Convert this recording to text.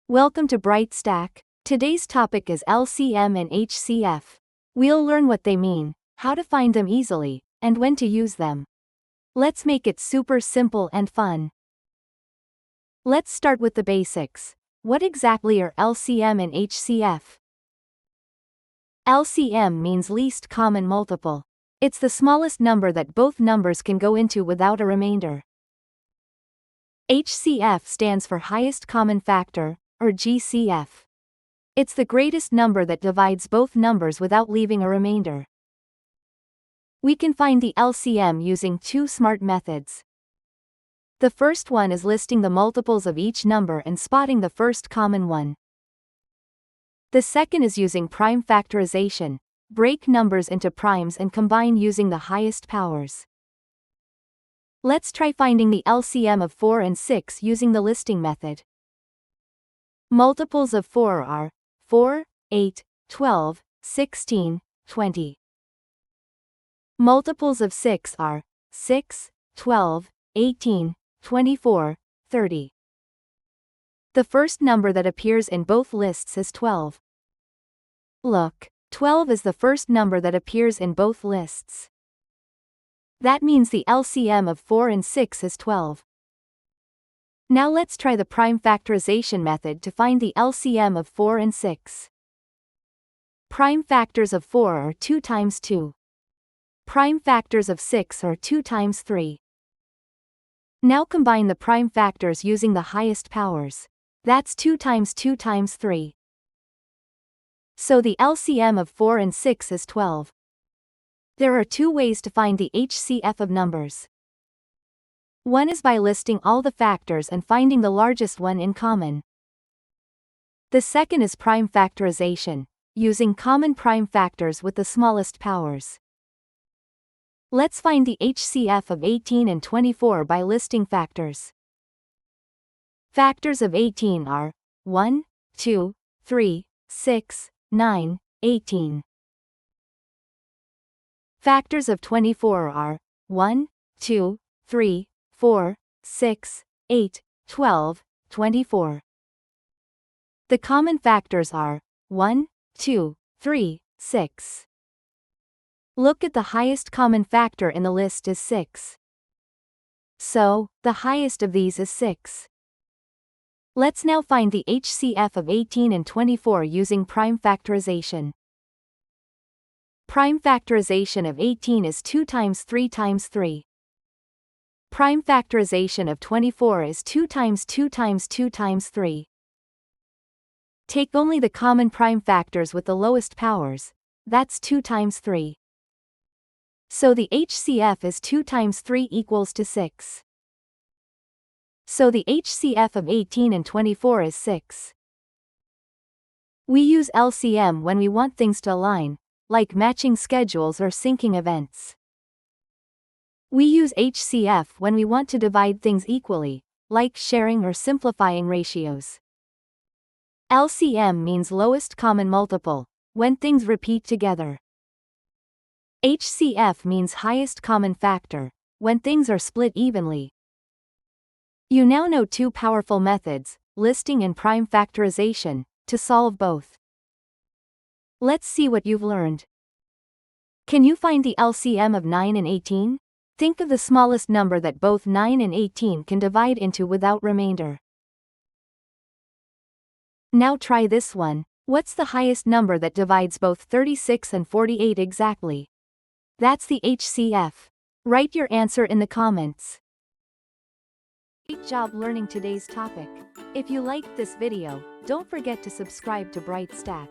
Welcome to Bright Stack. Today's topic is LCM and HCF. We'll learn what they mean, how to find them easily, and when to use them. Let's make it super simple and fun. Let's start with the basics. What exactly are LCM and HCF? LCM means least common multiple. It's the smallest number that both numbers can go into without a remainder. HCF stands for highest common factor, or GCF. It's the greatest number that divides both numbers without leaving a remainder. We can find the LCM using two smart methods. The first one is listing the multiples of each number and spotting the first common one. The second is using prime factorization, break numbers into primes and combine using the highest powers. Let's try finding the LCM of 4 and 6 using the listing method. Multiples of 4 are 4, 8, 12, 16, 20. Multiples of 6 are 6, 12, 18, 24, 30. The first number that appears in both lists is 12. Look, 12 is the first number that appears in both lists. That means the LCM of 4 and 6 is 12. Now let's try the prime factorization method to find the LCM of 4 and 6. Prime factors of 4 are 2 times 2. Prime factors of 6 are 2 times 3. Now combine the prime factors using the highest powers. That's 2 times 2 times 3. So the LCM of 4 and 6 is 12. There are two ways to find the HCF of numbers. One is by listing all the factors and finding the largest one in common. The second is prime factorization, using common prime factors with the smallest powers. Let's find the HCF of 18 and 24 by listing factors. Factors of 18 are 1, 2, 3, 6, 9, 18. Factors of 24 are 1, 2, 3, 4, 6, 8, 12, 24. The common factors are 1, 2, 3, 6. Look at the highest common factor in the list is 6. So, the highest of these is 6. Let's now find the HCF of 18 and 24 using prime factorization. Prime factorization of 18 is 2 times 3 times 3. Prime factorization of 24 is 2 times 2 times 2 times 3. Take only the common prime factors with the lowest powers, that's 2 times 3. So the HCF is 2 times 3 equals to 6. So the HCF of 18 and 24 is 6. We use LCM when we want things to align, like matching schedules or syncing events. We use HCF when we want to divide things equally, like sharing or simplifying ratios. LCM means lowest common multiple, when things repeat together. HCF means highest common factor, when things are split evenly. You now know two powerful methods, listing and prime factorization, to solve both. Let's see what you've learned. Can you find the LCM of 9 and 18? Think of the smallest number that both 9 and 18 can divide into without remainder. Now try this one. What's the highest number that divides both 36 and 48 exactly? That's the HCF. Write your answer in the comments. Great job learning today's topic. If you liked this video, don't forget to subscribe to Bright Stack.